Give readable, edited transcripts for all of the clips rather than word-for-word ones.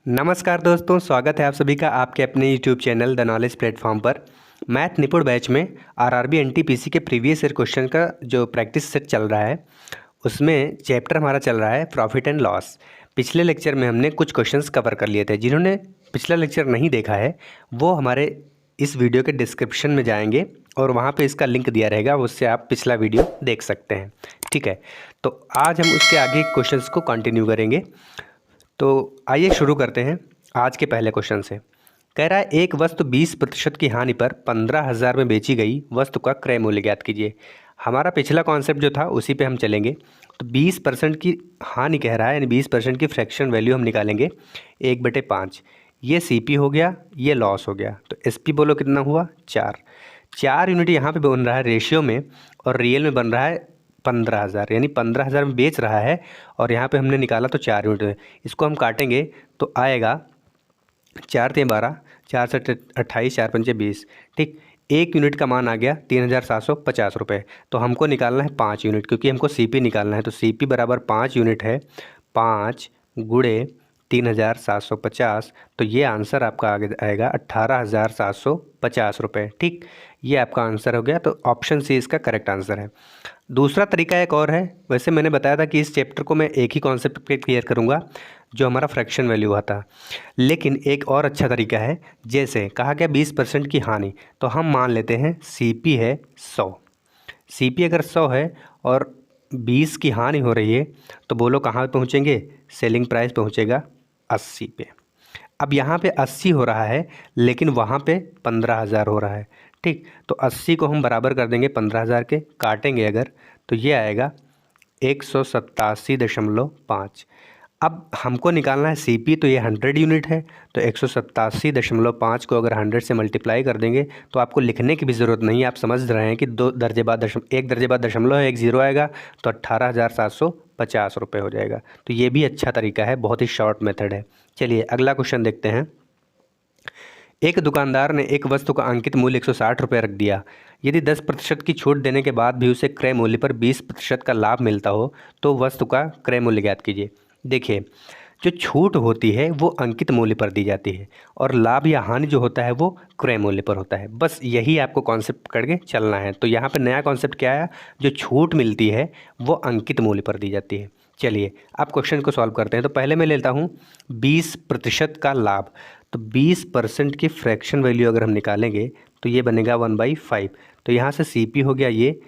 नमस्कार दोस्तों, स्वागत है आप सभी का आपके अपने YouTube channel the knowledge platform पर। मैथ निपुण बैच में आरआरबी एनटीपीसी के प्रीवियस ईयर क्वेश्चन का जो प्रैक्टिस सेट चल रहा है, उसमें चैप्टर हमारा चल रहा है प्रॉफिट एंड लॉस। पिछले लेक्चर में हमने कुछ क्वेश्चंस कवर कर लिए थे। जिन्होंने पिछला लेक्चर नहीं देखा है वो हमारे इस वीडियो के डिस्क्रिप्शन में जाएंगे और वहाँ पे इसका लिंक दिया रहेगा, उससे आप पिछला वीडियो देख सकते हैं। ठीक है, तो आज हम उसके आगे क्वेश्चंस को कंटिन्यू करेंगे। तो आइए शुरू करते हैं आज के पहले क्वेश्चन से। कह रहा है एक वस्तु 20% की हानि पर 15,000 में बेची गई वस्तु का क्रय मूल्य ज्ञात कीजिए। हमारा पिछला कॉन्सेप्ट जो था उसी पे हम चलेंगे। तो 20% की हानि कह रहा है, यानी 20% की फ्रैक्शन वैल्यू हम निकालेंगे 1/5। ये सीपी हो गया, ये लॉस हो गया। तो एसपी बोलो कितना हुआ, 4 यूनिट यहाँ पे बन रहा है रेशियो में, और रियल में बन रहा है 15,000, यानी 15,000 में बेच रहा है और यहाँ पे हमने निकाला तो 4 यूनिट में। इसको हम काटेंगे तो आएगा 4 × 12, 4 से 28, 4 पंचे 20। ठीक, एक यूनिट का मान आ गया 3,750 रुपये। तो हमको निकालना है 5 यूनिट, क्योंकि हमको सीपी निकालना है। तो सीपी बराबर 5 यूनिट है, 5 गुणे 3,750। तो ये आंसर आपका आगे आएगा 18,750 रुपये। ठीक, ये आपका आंसर हो गया। तो ऑप्शन सी इसका करेक्ट आंसर है। दूसरा तरीका एक और है। वैसे मैंने बताया था कि इस चैप्टर को मैं एक ही कॉन्सेप्ट पे क्लियर करूँगा, जो हमारा फ्रैक्शन वैल्यू हुआ था। लेकिन एक और अच्छा तरीका है, जैसे कहा गया 20% की हानि, तो हम मान लेते हैं सीपी है 100। सीपी अगर 100 है और 20 की हानि हो रही है, तो बोलो कहाँ पहुँचेंगे, सेलिंग प्राइस पहुँचेगा 80 पे। अब यहाँ पे 80 हो रहा है, लेकिन वहाँ पे 15,000 हो रहा है। ठीक, तो 80 को हम बराबर कर देंगे 15,000 के, काटेंगे अगर तो ये आएगा 187.5। अब हमको निकालना है सीपी, तो ये 100 यूनिट है। तो 187.5 को अगर 100 से मल्टीप्लाई कर देंगे तो आपको लिखने की भी ज़रूरत नहीं है। आप समझ रहे हैं कि 2 दर्जे बाद एक दर्जे बाद दशमलव है, एक ज़ीरो आएगा, तो 18,750 रुपये हो जाएगा। तो ये भी अच्छा तरीका है, बहुत ही शॉर्ट मेथड है। चलिए अगला क्वेश्चन देखते हैं। एक दुकानदार ने एक वस्तु का अंकित मूल्य 160 रुपये रख दिया। यदि 10% की छूट देने के बाद भी उसे क्रय मूल्य पर 20% का लाभ मिलता हो तो वस्तु का क्रय मूल्य ज्ञात कीजिए। देखिए, जो छूट होती है वो अंकित मूल्य पर दी जाती है, और लाभ या हानि जो होता है वो क्रय मूल्य पर होता है। बस यही आपको कॉन्सेप्ट करके चलना है। तो यहाँ पर नया कॉन्सेप्ट क्या आया, जो छूट मिलती है वो अंकित मूल्य पर दी जाती है। चलिए अब क्वेश्चन को सॉल्व करते हैं। तो पहले मैं लेता हूँ 20% का लाभ। तो 20% की फ्रैक्शन वैल्यू अगर हम निकालेंगे तो ये बनेगा 1/5। तो यहाँ से सीपी हो गया ये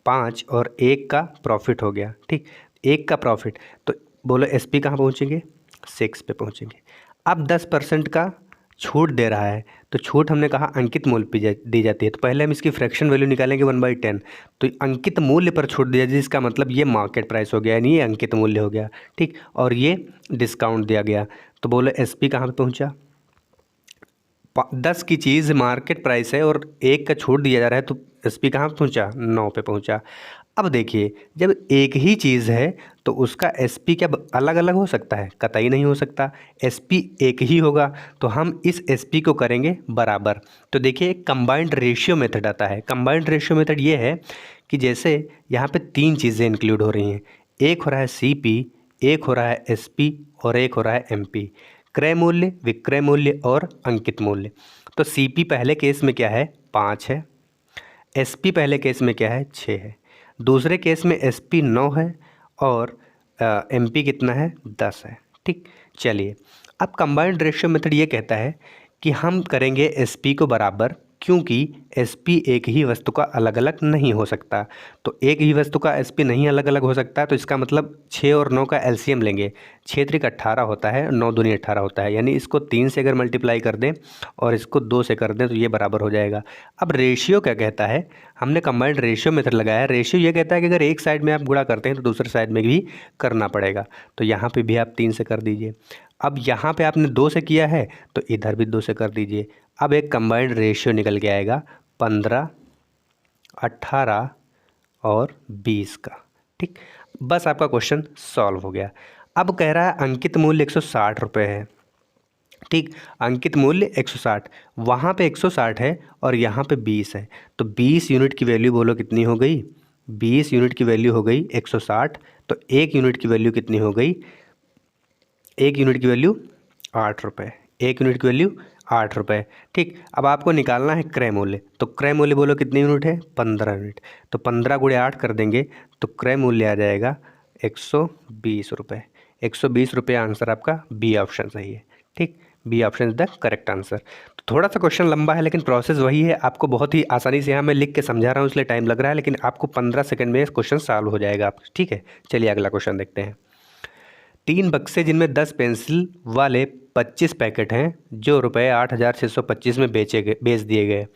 5 और 1 का प्रॉफिट हो गया। ठीक, 1 का प्रॉफिट, तो बोलो एसपी कहाँ पहुँचेंगे, 6 पे पहुँचेंगे। अब 10% का छूट दे रहा है, तो छूट हमने कहा अंकित मूल्य पे दी जाती है। तो पहले हम इसकी फ्रैक्शन वैल्यू निकालेंगे 1/10। तो अंकित मूल्य पर छूट दिया जाए, इसका मतलब ये मार्केट प्राइस हो गया, यानी ये अंकित मूल्य हो गया। ठीक, और ये डिस्काउंट दिया गया। तो बोलो एसपी कहाँ पे पहुँचा, 10 की चीज़ मार्केट प्राइस है और 1 का छूट दिया जा रहा है, तो एसपी कहाँ पहुँचा, 9 पे पहुँचा। अब देखिए, जब एक ही चीज़ है तो उसका एसपी क्या अलग अलग हो सकता है, कतई नहीं हो सकता। एसपी एक ही होगा, तो हम इस एसपी को करेंगे बराबर। तो देखिए कंबाइंड रेशियो मेथड आता है। कंबाइंड रेशियो मेथड ये है कि जैसे यहाँ पे 3 चीज़ें इंक्लूड हो रही हैं। एक हो रहा है सीपी, एक हो रहा है एसपी और एक हो रहा है एमपी। क्रय मूल्य, विक्रय मूल्य और अंकित मूल्य। तो सीपी पहले केस में क्या है, 5 है। एसपी पहले केस में क्या है, 6 है। दूसरे केस में एसपी 9 है और एमपी कितना है, 10 है। ठीक, चलिए अब कंबाइंड रेशियो मेथड ये कहता है कि हम करेंगे एसपी को बराबर, क्योंकि एसपी एक ही वस्तु का अलग अलग नहीं हो सकता। तो एक ही वस्तु का एसपी नहीं अलग अलग हो सकता, तो इसका मतलब 6 और 9 का एलसीएम लेंगे। 6 त्रिक 18 होता है, 9 दूनी 18 होता है, यानी इसको 3 से अगर मल्टीप्लाई कर दें और इसको 2 से कर दें तो ये बराबर हो जाएगा। अब रेशियो क्या कहता है, हमने कंबाइंड रेशियो मेथड लगाया है। रेशियो ये कहता है कि अगर एक साइड में आप गुणा करते हैं तो दूसरे साइड में भी करना पड़ेगा। तो यहाँ पे भी आप 3 से कर दीजिए। अब यहाँ पे आपने 2 से किया है तो इधर भी 2 से कर दीजिए। अब एक कंबाइंड रेशियो निकल के आएगा 15, 18 और 20 का। ठीक, बस आपका क्वेश्चन सॉल्व हो गया। अब कह रहा है अंकित मूल्य 160 रुपये है। ठीक, अंकित मूल्य 160, वहाँ पे 160 है और यहाँ पे 20 है। तो 20 यूनिट की वैल्यू बोलो कितनी हो गई, 20 यूनिट की वैल्यू हो गई 160। तो 1 यूनिट की वैल्यू कितनी हो गई, 1 यूनिट की वैल्यू 8 रुपये। 1 यूनिट की वैल्यू 8 रुपये। ठीक, अब आपको निकालना है क्रय मूल्य। तो क्रय मूल्य बोलो कितनी यूनिट है? 15 यूनिट। तो 15 × 8 कर देंगे तो क्रय मूल्य आ जाएगा 120 रुपये। 120 रुपये आंसर आपका बी ऑप्शन सही है। ठीक, B option is the correct answer. तो थोड़ा सा क्वेश्चन लंबा है लेकिन प्रोसेस वही है। आपको बहुत ही आसानी से यहाँ मैं लिख के समझा रहा हूँ इसलिए टाइम लग रहा है, लेकिन आपको 15 सेकंड में क्वेश्चन सॉल्व हो जाएगा। आप ठीक है, चलिए अगला क्वेश्चन देखते हैं। 3 बक्से जिनमें 10 पेंसिल वाले 25 पैकेट हैं जो रुपये 8,625 में बेच दिए गए।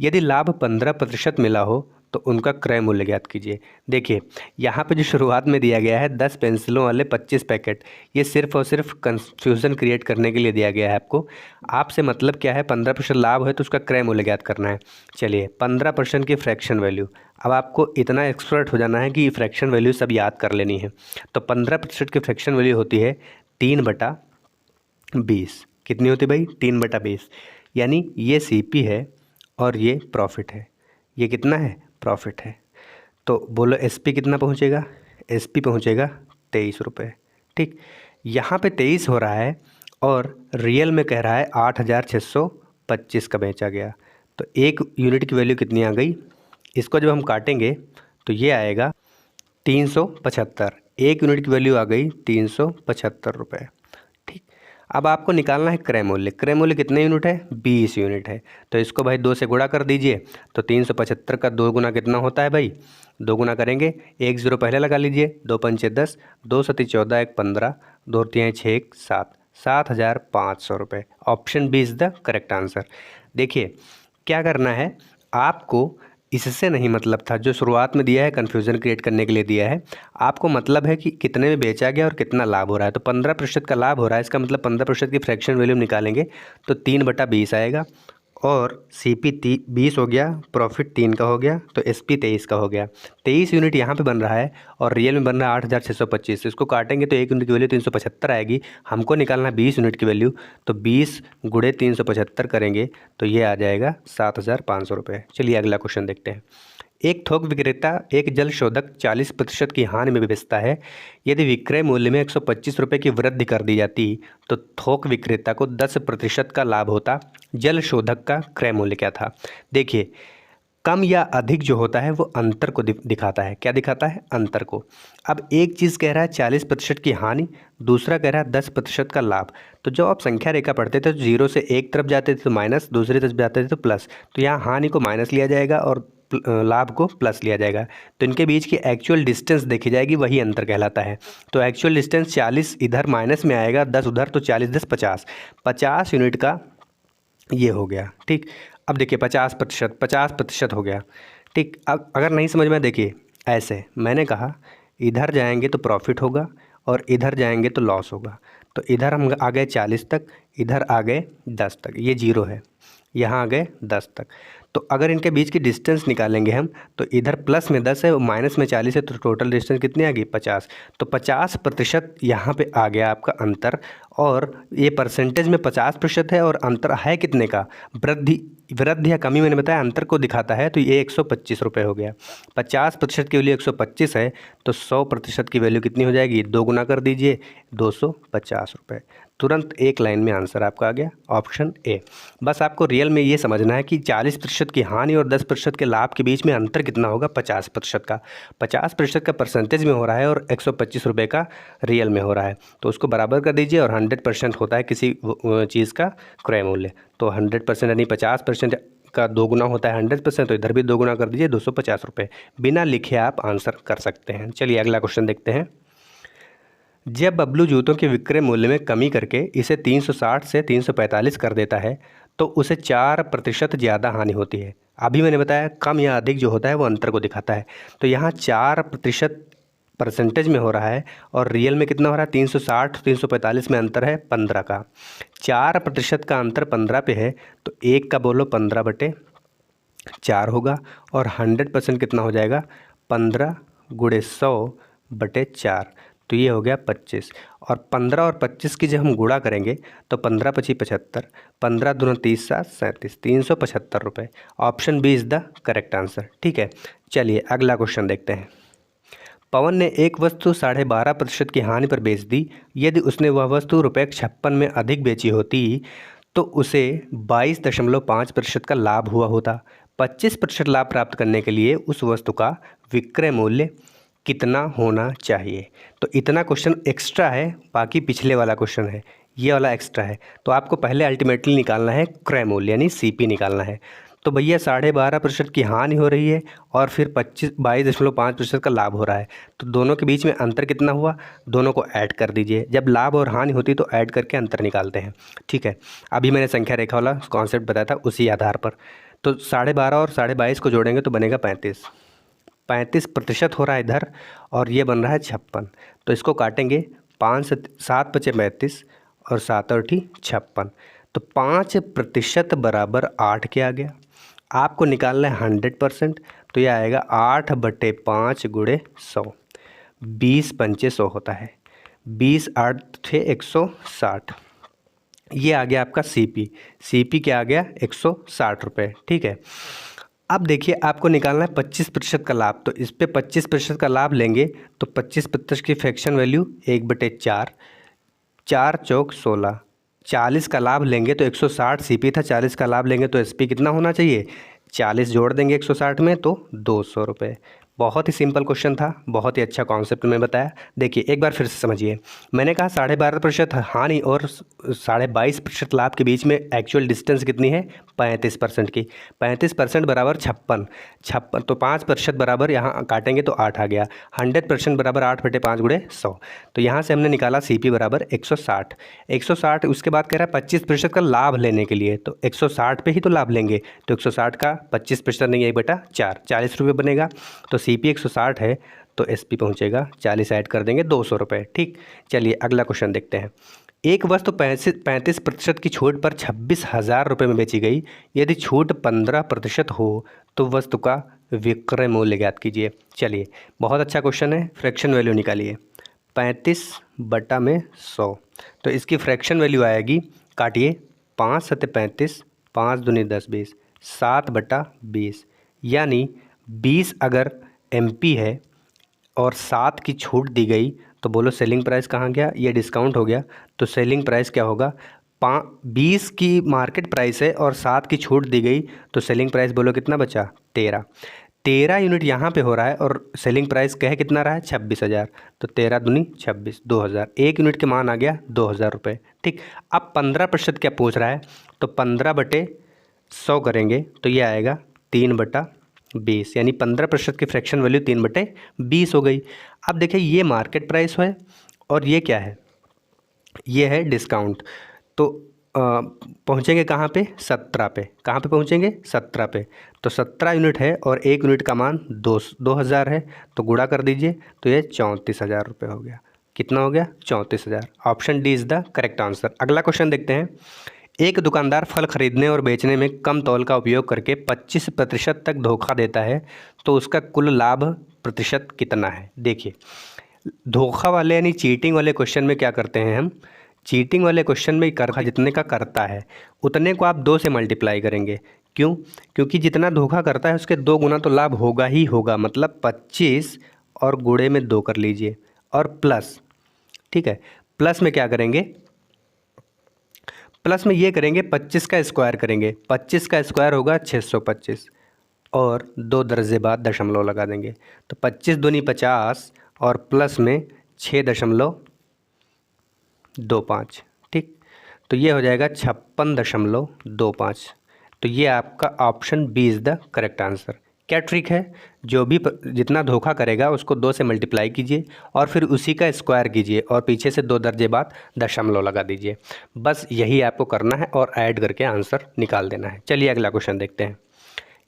यदि लाभ 15% मिला हो तो उनका क्रय मूल्य ज्ञात कीजिए। देखिए यहाँ पे जो शुरुआत में दिया गया है 10 पेंसिलों वाले 25 पैकेट, ये सिर्फ और सिर्फ कंफ्यूजन क्रिएट करने के लिए दिया गया है आपको। आपसे मतलब क्या है? 15% लाभ है तो उसका क्रय मूल्य ज्ञात करना है। चलिए 15% की फ्रैक्शन वैल्यू, अब आपको इतना एक्सपर्ट हो जाना है कि फ्रैक्शन वैल्यू सब याद कर लेनी है। तो 15% की फ्रैक्शन वैल्यू होती है 3/20। कितनी होती है भाई? 3/20। यानी ये CP है और ये प्रॉफिट है। ये कितना है? प्रॉफिट है। तो बोलो SP कितना पहुंचेगा? SP पहुंचेगा 23 रुपये। ठीक, यहाँ पे 23 हो रहा है और रियल में कह रहा है 8,625 का बेचा गया। तो 1 यूनिट की वैल्यू कितनी आ गई? इसको जब हम काटेंगे तो ये आएगा 375। 1 यूनिट की वैल्यू आ गई 375 रुपये। ठीक, अब आपको निकालना है क्रय मूल्य। क्रय मूल्य कितने यूनिट है? 20 यूनिट है। तो इसको भाई 2 से गुणा कर दीजिए। तो 375 का 2 गुना कितना होता है भाई? 2 गुना करेंगे, 1 0 पहले लगा लीजिए। 2 पंचे 10, 2 सती 14, 1 15, 2 तिहाई 6, 1 7, 7,500 रुपये। Option B is the correct answer. देखिए क्या करना है आपको, इससे नहीं मतलब था, जो शुरुआत में दिया है कन्फ्यूज़न क्रिएट करने के लिए दिया है। आपको मतलब है कि कितने में बेचा गया और कितना लाभ हो रहा है। तो 15% का लाभ हो रहा है, इसका मतलब 15% की फ्रैक्शन वैल्यू निकालेंगे तो 3/20 आएगा। और CP 20 हो गया, प्रॉफिट 3 का हो गया, तो SP 23 का हो गया। 23 यूनिट यहाँ पे बन रहा है और रियल में बन रहा है 8,625। इसको काटेंगे तो 1 यूनिट की वैल्यू 375 आएगी। हमको निकालना है 20 यूनिट की वैल्यू, तो 20 × 375 करेंगे तो ये आ जाएगा 7,500 रुपये। चलिए अगला क्वेश्चन देखते हैं। एक थोक विक्रेता एक जल शोधक 40% की हानि में बेचता है। यदि विक्रय मूल्य में 125 रुपये की वृद्धि कर दी जाती तो थोक विक्रेता को 10% का लाभ होता। जल शोधक का क्रय मूल्य क्या था? देखिए कम या अधिक जो होता है वो अंतर को दिखाता है। क्या दिखाता है? अंतर को। अब एक चीज़ कह रहा है 40% की हानि, दूसरा कह रहा है 10% का लाभ। तो जब आप संख्या रेखा पढ़ते थे तो 0 से एक तरफ जाते थे तो माइनस, दूसरी तरफ जाते थे तो प्लस। तो यहाँ हानि को माइनस लिया जाएगा और लाभ को प्लस लिया जाएगा। तो इनके बीच की एक्चुअल डिस्टेंस देखी जाएगी, वही अंतर कहलाता है। तो एक्चुअल डिस्टेंस 40 इधर माइनस में आएगा, 10 उधर, तो 40 10 50। 50 यूनिट का ये हो गया। ठीक, अब देखिए 50% हो गया। ठीक, अब अगर नहीं समझ में, देखिए ऐसे मैंने कहा इधर जाएंगे तो प्रॉफिट होगा और इधर जाएंगे तो लॉस होगा। तो इधर हम आ गए 40 तक, इधर आ गए 10 तक, ये 0 है, यहाँ आ गए 10 तक। तो अगर इनके बीच की डिस्टेंस निकालेंगे हम तो इधर प्लस में 10 है और माइनस में 40 है, तो टोटल डिस्टेंस कितनी आ गई? 50। तो 50% यहाँ पे आ गया आपका अंतर। और ये परसेंटेज में 50% है और अंतर है कितने का? वृद्धि या कमी मैंने बताया अंतर को दिखाता है। तो ये 125 रुपये हो गया। 50% की वैल्यू 125 है तो 100% की वैल्यू कितनी हो जाएगी? 2 गुना कर दीजिए, 250 रुपये। तुरंत एक लाइन में आंसर आपका आ गया, ऑप्शन ए। बस आपको रियल में ये समझना है कि 40% की हानि और 10% के लाभ के बीच में अंतर कितना होगा? 50% का। 50% का परसेंटेज में हो रहा है और 125 रुपये का रियल में हो रहा है, तो उसको बराबर कर दीजिए। और 100% होता है किसी चीज़ का क्रय मूल्य, तो 100% यानी 50% का 2 गुना होता है 100%, तो इधर भी 2 गुना कर दीजिए, 250 रुपये। बिना लिखे आप आंसर कर सकते हैं। चलिए अगला क्वेश्चन देखते हैं। जब बबलू जूतों के विक्रय मूल्य में कमी करके इसे 360 से 345 कर देता है तो उसे 4% ज़्यादा हानि होती है। अभी मैंने बताया कम या अधिक जो होता है वो अंतर को दिखाता है। तो यहाँ 4% परसेंटेज में हो रहा है और रियल में कितना हो रहा है? 360 345 में अंतर है 15 का। 4% का अंतर 15 पे है तो 1 का बोलो 15/4 होगा और 100% कितना हो जाएगा? 15 × 100/4, तो ये हो गया 25। और 15 और 25 की जब हम गुणा करेंगे तो 15 × 25 = 75, 15 दूना 30 7 37, 375 रुपये। Option B is the correct answer. ठीक है, चलिए अगला क्वेश्चन देखते हैं। पवन ने एक वस्तु 12.5% की हानि पर बेच दी। यदि उसने वह वस्तु ₹56 में अधिक बेची होती तो उसे 22.5% का लाभ हुआ होता। 25% लाभ प्राप्त करने के लिए उस वस्तु का विक्रय मूल्य कितना होना चाहिए। तो इतना क्वेश्चन एक्स्ट्रा है, बाकी पिछले वाला क्वेश्चन है, ये वाला एक्स्ट्रा है। तो आपको पहले अल्टीमेटली निकालना है क्रय मूल्य यानी सीपी निकालना है। तो भैया 12.5% की हानि हो रही है और फिर 22.5% का लाभ हो रहा है, तो दोनों के बीच में अंतर कितना हुआ, दोनों को ऐड कर दीजिए। जब लाभ और हानि होती तो ऐड करके अंतर निकालते हैं, ठीक है। अभी मैंने संख्या रेखा वाला कॉन्सेप्ट बताया था, उसी आधार पर। तो 12.5 और 22.5 को जोड़ेंगे तो बनेगा 35% हो रहा है इधर, और ये बन रहा है 56। तो इसको काटेंगे, 7 × 35 और 7 × 8 56। तो 5% बराबर 8 क्या आ गया। आपको निकालना है 100%, तो यह आएगा 8/5 × 100, 20 × 5 100 होता है, 20 8 थे 160। ये आ गया आपका सीपी क्या आ गया, 160 रुपये, ठीक है। अब देखिए आपको निकालना है 25% का लाभ, तो इस पे 25% का लाभ लेंगे तो 25% की फ्रैक्शन वैल्यू 1/4, 4 चौक 16, 40 का लाभ लेंगे तो 160 सीपी था, 40 का लाभ लेंगे तो एसपी कितना होना चाहिए, 40 जोड़ देंगे 160 में तो 200 रुपये। बहुत ही सिंपल क्वेश्चन था, बहुत ही अच्छा कॉन्सेप्ट में बताया। देखिए एक बार फिर से समझिए, मैंने कहा 12.5% हानि और 22.5% लाभ के बीच में एक्चुअल डिस्टेंस कितनी है, 35% की। 35% बराबर 56, तो 5% बराबर यहाँ काटेंगे तो 8 आ गया। 100% बराबर 8/5 × 100। तो यहाँ से हमने निकाला सीपी बराबर 160। उसके बाद कह रहा है 25% का लाभ लेने के लिए, तो 160 पे ही तो लाभ लेंगे, तो 160 का 25% नहीं, 1/4, 40 रुपये बनेगा। तो सीपी 160 है तो एसपी पहुंचेगा 40 ऐड कर देंगे 200 रुपये, ठीक। चलिए अगला क्वेश्चन देखते हैं। एक वस्तु 35% की छूट पर 26,000 रुपये में बेची गई। यदि छूट 15% हो तो वस्तु का विक्रय मूल्य ज्ञात कीजिए। चलिए बहुत अच्छा क्वेश्चन है, फ्रैक्शन वैल्यू निकालिए। 35/100, तो इसकी फ्रैक्शन वैल्यू आएगी, काटिए, 5 × 7 = 35, 5 दूनी 10 20, 7/20, यानी 20 अगर एमपी है और 7 की छूट दी गई तो बोलो सेलिंग प्राइस कहाँ गया, ये डिस्काउंट हो गया। तो सेलिंग प्राइस क्या होगा, 20 की मार्केट प्राइस है और 7 की छूट दी गई, तो सेलिंग प्राइस बोलो कितना बचा, 13 यूनिट यहाँ पे हो रहा है और सेलिंग प्राइस कहे कितना रहा है, 26,000। तो 13 दूनी 26, 2,000, 1 यूनिट के मान आ गया 2,000 रुपये, ठीक। अब 15% क्या पूछ रहा है, तो 15/100 करेंगे तो ये आएगा 3/20, यानी 15% की फ्रैक्शन वैल्यू 3/20 हो गई। अब देखिए ये मार्केट प्राइस है और ये क्या है, ये है डिस्काउंट। तो पहुँचेंगे कहाँ पे, 17 पे। कहाँ पे पहुँचेंगे, 17 पे। तो 17 यूनिट है और 1 यूनिट का मान 2,000 है, तो गुणा कर दीजिए तो ये 34,000 रुपये हो गया। कितना हो गया, 34,000। Option D is the correct answer. अगला क्वेश्चन देखते हैं। एक दुकानदार फल खरीदने और बेचने में कम तौल का उपयोग करके 25% तक धोखा देता है, तो उसका कुल लाभ प्रतिशत कितना है। देखिए धोखा वाले यानी चीटिंग वाले क्वेश्चन में क्या करते हैं हम, चीटिंग वाले क्वेश्चन में धोखा जितने का करता है उतने को आप 2 से मल्टीप्लाई करेंगे। क्यों, क्योंकि जितना धोखा करता है उसके 2 गुना तो लाभ होगा ही होगा, मतलब 25 और गुणे में 2 कर लीजिए और प्लस, ठीक है। प्लस में क्या करेंगे, प्लस में ये करेंगे 25 का स्क्वायर करेंगे, 25 का स्क्वायर होगा 625 और 2 दर्जे बाद दशमलव लगा देंगे, तो 25 दूनी 50 और प्लस में 6.25, ठीक। तो ये हो जाएगा 56.25। तो ये आपका option B is the correct answer. क्या ट्रिक है, जो भी जितना धोखा करेगा उसको 2 से मल्टीप्लाई कीजिए और फिर उसी का स्क्वायर कीजिए और पीछे से 2 दर्जे बाद दशमलव लगा दीजिए। बस यही आपको करना है और ऐड करके आंसर निकाल देना है। चलिए अगला क्वेश्चन देखते हैं।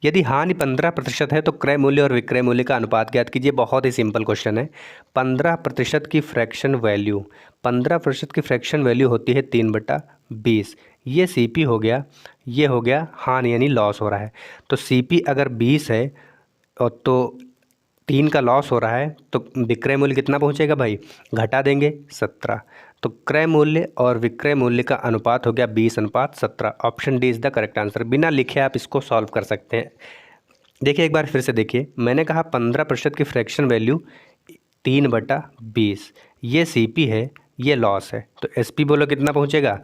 यदि हानि 15% है तो क्रय मूल्य और विक्रय मूल्य का अनुपात ज्ञात कीजिए। बहुत ही सिंपल क्वेश्चन है। 15% की फ्रैक्शन वैल्यू, 15% की फ्रैक्शन वैल्यू होती है 3/20। ये सीपी हो गया, ये हो गया हानि यानी लॉस हो रहा है। तो सीपी अगर 20 है और तो 3 का लॉस हो रहा है, तो विक्रय मूल्य कितना पहुंचेगा भाई, घटा देंगे 17। तो क्रय मूल्य और विक्रय मूल्य का अनुपात हो गया 20:17। Option D is the correct answer. बिना लिखे आप इसको सॉल्व कर सकते हैं। देखिए एक बार फिर से देखिए, मैंने कहा 15% की फ्रैक्शन वैल्यू 3/20। ये CP है, ये लॉस है, तो SP बोलो कितना पहुँचेगा?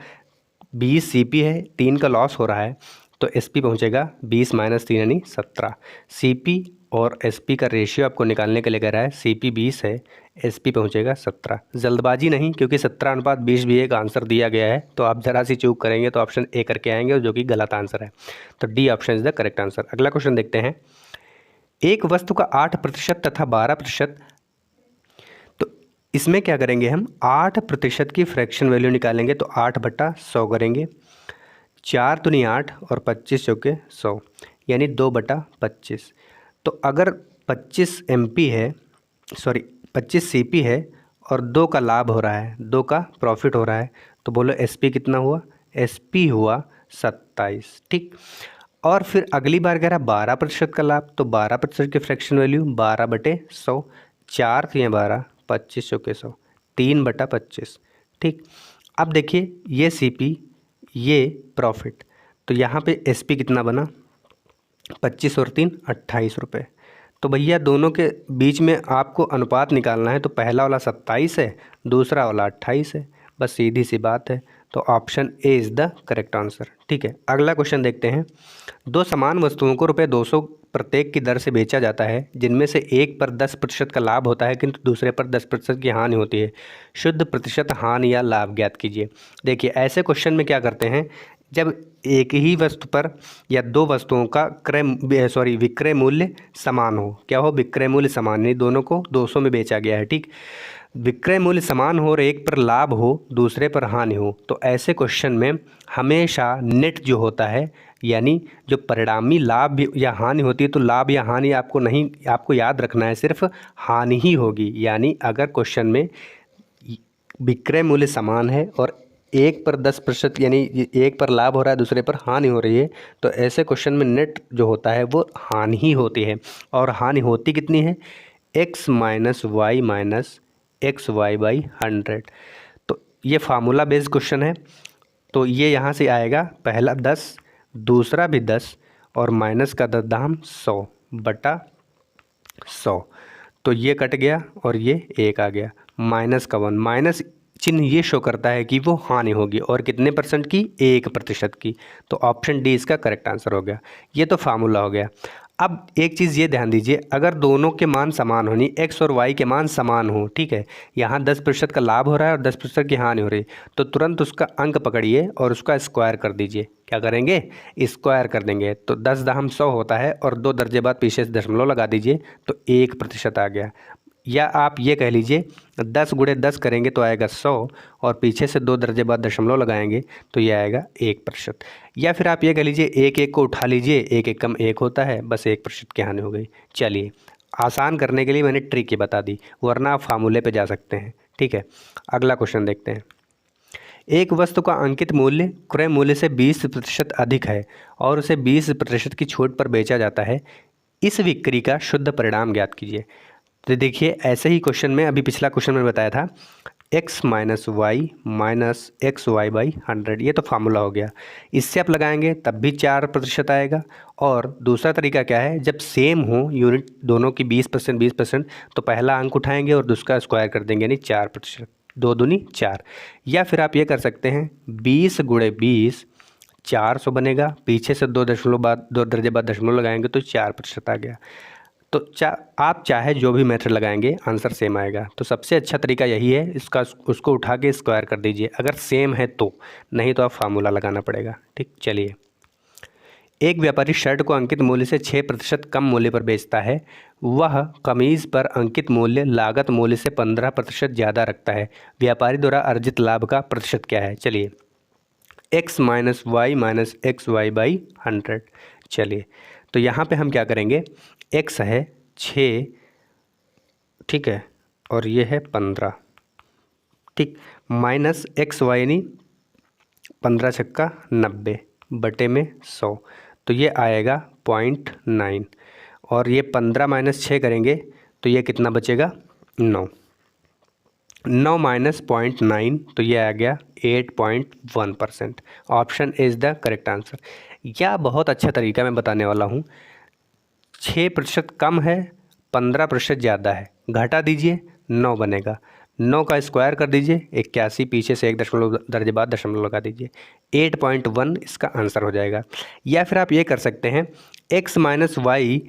20 CP है, 3 का लॉस हो रहा है, तो SP पहुँचेगा 20 - 3 यानी 17। CP और SP का रेशियो आपको निकालने के लिए कह रहा है। CP 20 है, SP पहुँचेगा 17। जल्दबाजी नहीं, क्योंकि 17/20 भी एक आंसर दिया गया है, तो आप ज़रा सी चूक करेंगे तो ऑप्शन A करके आएंगे, जो कि गलत आंसर है। तो D option is the correct answer. अगला क्वेश्चन देखते हैं। एक वस्तु का 8% तथा 12%, तो इसमें क्या करेंगे हम? 8% की फ्रैक्शन वैल्यू निकालेंगे, तो 8/100 करेंगे। 4 दूनी 8 और 25 चौके 100, यानी 2/25। तो अगर 25 MP है, सॉरी 25 CP है और 2 का लाभ हो रहा है, 2 का प्रॉफिट हो रहा है, तो बोलो SP कितना हुआ? SP हुआ 27। ठीक। और फिर अगली बार कह रहा है 12% का लाभ, तो 12% की फ्रैक्शन वैल्यू 12/100। 4 × 12, 25 चौके 100, 3/25। ठीक। अब देखिए, ये CP, ये प्रॉफिट, तो यहाँ पे SP कितना बना? 25 और 3 28 रुपये। तो भैया दोनों के बीच में आपको अनुपात निकालना है, तो पहला वाला 27 है, दूसरा वाला 28 है। बस सीधी सी बात है, तो option A is the correct answer. ठीक है, अगला क्वेश्चन देखते हैं। दो समान वस्तुओं को ₹200 प्रत्येक की दर से बेचा जाता है, जिनमें से एक पर 10% का लाभ होता है, किंतु दूसरे पर 10% की हानि होती है। शुद्ध प्रतिशत हानि या लाभ ज्ञात कीजिए। देखिए, ऐसे क्वेश्चन में क्या करते हैं, जब एक ही वस्तु पर या दो वस्तुओं का विक्रय मूल्य समान हो। क्या हो? विक्रय मूल्य समान, नहीं, दोनों को 200 में बेचा गया है। ठीक। विक्रय मूल्य समान हो और एक पर लाभ हो, दूसरे पर हानि हो, तो ऐसे क्वेश्चन में हमेशा नेट जो होता है, यानी जो परिणामी लाभ या हानि होती है, तो लाभ या हानि आपको नहीं, आपको याद रखना है सिर्फ हानि ही होगी। यानी अगर क्वेश्चन में विक्रय मूल्य समान है और एक पर 10%, यानी एक पर लाभ हो रहा है, दूसरे पर हानि हो रही है, तो ऐसे क्वेश्चन में नेट जो होता है वो हानि ही होती है। और हानि होती कितनी है? x - y - xy/100। तो ये फार्मूला बेस्ड क्वेश्चन है, तो ये यहाँ से आएगा, पहला 10, दूसरा भी 10 और माइनस का दाम 100/100। तो ये कट गया और ये 1 आ गया, माइनस का 1, माइनस चिन्ह ये शो करता है कि वो हानि होगी, और कितने % की? 1% की। तो ऑप्शन डी इसका करेक्ट आंसर हो गया। ये तो फार्मूला हो गया। अब एक चीज़ ये ध्यान दीजिए, अगर दोनों के मान समान हो, यानी एक्स और वाई के मान समान हो, ठीक है, यहाँ 10% का लाभ हो रहा है और 10% की हानि हो रही है, तो तुरंत उसका अंक पकड़िए और उसका स्क्वायर कर दीजिए। क्या करेंगे? स्क्वायर कर देंगे, तो 10 100 होता है, और 2 दर्जे बाद पीछे से दशमलव लगा दीजिए, तो 1% आ गया। या आप ये कह लीजिए 10 × 10 करेंगे तो आएगा 100, और पीछे से 2 दर्जे बाद दशमलव लगाएंगे तो ये आएगा 1%। या फिर आप ये कह लीजिए 1 को उठा लीजिए, 1 कम 1 होता है, बस 1% की हानि हो गई। चलिए, आसान करने के लिए मैंने ट्रिक ही बता दी, वरना आप फार्मूले पे जा सकते हैं। ठीक है, अगला क्वेश्चन देखते हैं। एक वस्तु का अंकित मूल्य क्रय मूल्य से 20% अधिक है और उसे 20% की छूट पर बेचा जाता है। इस बिक्री का शुद्ध परिणाम ज्ञात कीजिए। तो देखिए, ऐसे ही क्वेश्चन में, अभी पिछला क्वेश्चन में बताया था x - y - xy/100, ये तो फार्मूला हो गया। इससे आप लगाएंगे तब भी 4% आएगा। और दूसरा तरीका क्या है, जब सेम हो यूनिट दोनों की 20% 20%, तो पहला अंक उठाएंगे और दूसरा स्क्वायर कर देंगे, यानी 4%, 2 दूनी 4। या फिर आप ये कर सकते हैं 20 × 20, 400 बनेगा, पीछे से 2 दर्जे बाद दशमलव लगाएंगे तो 4% आ गया। तो आप चाहे जो भी मेथड लगाएंगे आंसर सेम आएगा। तो सबसे अच्छा तरीका यही है, उसको उठा के स्क्वायर कर दीजिए, अगर सेम है तो, नहीं तो आप फार्मूला लगाना पड़ेगा। ठीक। चलिए, एक व्यापारी शर्ट को अंकित मूल्य से 6% कम मूल्य पर बेचता है। वह कमीज़ पर अंकित मूल्य लागत मूल्य से 15% ज़्यादा रखता है। व्यापारी द्वारा अर्जित लाभ का प्रतिशत क्या है? चलिए, x - y - xy/100। चलिए, तो यहाँ पे हम क्या करेंगे, x है 6, ठीक है, और ये है 15, ठीक, माइनस XY यानी 15 छक्का 90 बटे में 100, तो ये आएगा 0.9, और ये 15 - 6 करेंगे तो ये कितना बचेगा? 9 - 0.9, तो ये आ गया 8.1%। Option is the correct answer. यह बहुत अच्छा तरीका मैं बताने वाला हूँ। 6% कम है, 15% ज़्यादा है, घटा दीजिए, 9 बनेगा। 9 का स्क्वायर कर दीजिए 81, पीछे से 1 दशमलव दर्जे बाद दशमलव लगा दीजिए, 8.1 इसका आंसर हो जाएगा। या फिर आप ये कर सकते हैं x minus Y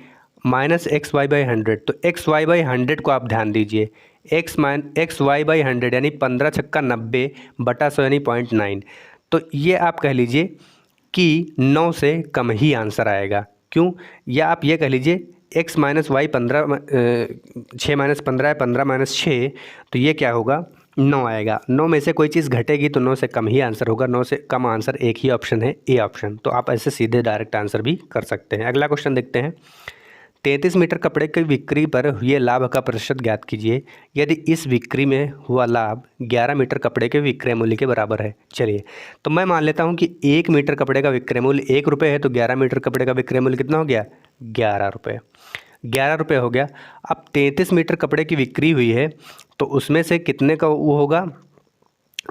minus X Y by 100। तो एक्स वाई बाई 100 को आप ध्यान दीजिए, एक्स वाई बाई 100 यानी 15 छक्का 90 बटा 100 यानी 0.9। तो ये आप कह लीजिए कि 9 से कम ही आंसर आएगा। क्यों? या आप ये कह लीजिए x माइनस वाई 15 6 माइनस 15 है, 15 माइनस 6, तो ये क्या होगा 9 आएगा। 9 में से कोई चीज़ घटेगी तो 9 से कम ही आंसर होगा। 9 से कम आंसर एक ही ऑप्शन है, ए ऑप्शन। तो आप ऐसे सीधे डायरेक्ट आंसर भी कर सकते हैं। अगला क्वेश्चन देखते हैं। 33 मीटर कपड़े की बिक्री पर हुए लाभ का प्रतिशत ज्ञात कीजिए यदि इस बिक्री में हुआ लाभ 11 मीटर कपड़े के विक्रय मूल्य के बराबर है। चलिए, तो मैं मान लेता हूं कि 1 मीटर कपड़े का विक्रय मूल्य 1 रुपये है, तो 11 मीटर कपड़े का विक्रय मूल्य कितना हो गया 11 रुपये। 11 रुपये हो गया। अब 33 मीटर कपड़े की बिक्री हुई है तो उसमें से कितने का वो होगा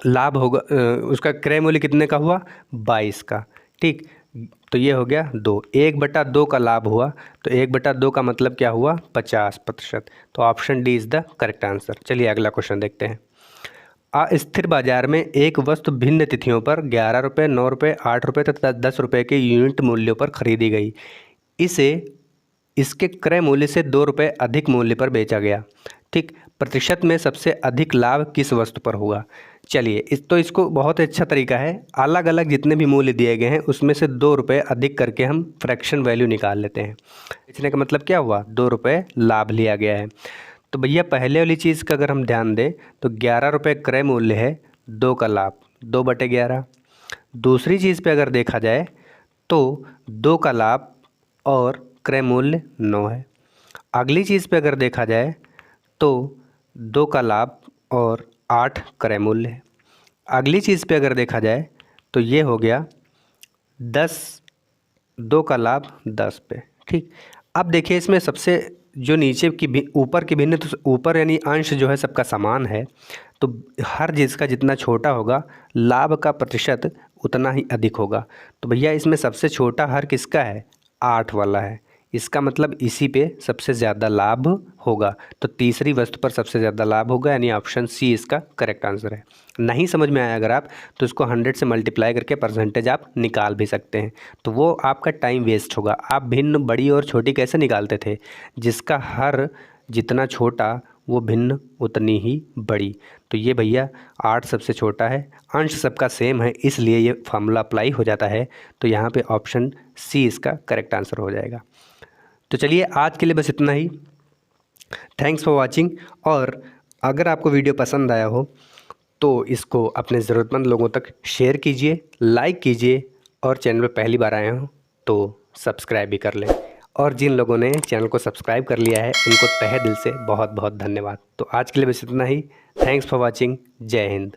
लाभ होगा, उसका क्रय मूल्य कितने का हुआ 22 का। ठीक, तो ये हो गया 2, 1/2 का लाभ हुआ। तो 1/2 का मतलब क्या हुआ 50%। तो option D is the correct answer. चलिए अगला क्वेश्चन देखते हैं। अस्थिर बाजार में एक वस्तु भिन्न तिथियों पर 11 रुपये, 9 रुपये, 8 रुपये तथा 10 रुपये के यूनिट मूल्यों पर खरीदी गई। इसे इसके क्रय मूल्य से 2 रुपये अधिक मूल्य पर बेचा गया। ठीक, प्रतिशत में सबसे अधिक लाभ किस वस्तु पर हुआ। चलिए, इसको बहुत अच्छा तरीका है, अलग अलग जितने भी मूल्य दिए गए हैं उसमें से 2 रुपये अधिक करके हम फ्रैक्शन वैल्यू निकाल लेते हैं। बेचने का मतलब क्या हुआ 2 रुपये लाभ लिया गया है। तो भैया पहले वाली चीज़ का अगर हम ध्यान दें तो 11 रुपये क्रय मूल्य है, 2 का लाभ 2/11। दूसरी चीज़ पे अगर देखा जाए तो 2 का लाभ और क्रय मूल्य 9 है। अगली चीज़ पे अगर देखा जाए तो 2 का लाभ और 8 क्रय मूल्य है। अगली चीज़ पे अगर देखा जाए तो ये हो गया 10, 2 का लाभ 10 पे। ठीक, अब देखिए इसमें सबसे जो नीचे की ऊपर की भिन्न, तो ऊपर यानी अंश जो है सबका समान है, तो हर चीज़ का जितना छोटा होगा लाभ का प्रतिशत उतना ही अधिक होगा। तो भैया इसमें सबसे छोटा हर किसका है 8 वाला है, इसका मतलब इसी पे सबसे ज़्यादा लाभ होगा। तो तीसरी वस्तु पर सबसे ज़्यादा लाभ होगा, यानी ऑप्शन सी इसका करेक्ट आंसर है। नहीं समझ में आया अगर आप तो इसको 100 से मल्टीप्लाई करके परसेंटेज आप निकाल भी सकते हैं, तो वो आपका टाइम वेस्ट होगा। आप भिन्न बड़ी और छोटी कैसे निकालते थे, जिसका हर जितना छोटा वो भिन्न उतनी ही बड़ी। तो ये भैया 8 सबसे छोटा है, अंश सबका सेम है, इसलिए ये फार्मूला अप्लाई हो जाता है। तो यहाँ पे ऑप्शन सी इसका करेक्ट आंसर हो जाएगा। तो चलिए आज के लिए बस इतना ही। Thanks for watching. और अगर आपको वीडियो पसंद आया हो तो इसको अपने ज़रूरतमंद लोगों तक शेयर कीजिए, लाइक कीजिए, और चैनल पर पहली बार आए हो तो सब्सक्राइब भी कर लें। और जिन लोगों ने चैनल को सब्सक्राइब कर लिया है उनको तहे दिल से बहुत बहुत धन्यवाद। तो आज के लिए बस इतना ही। Thanks for watching. जय हिंद।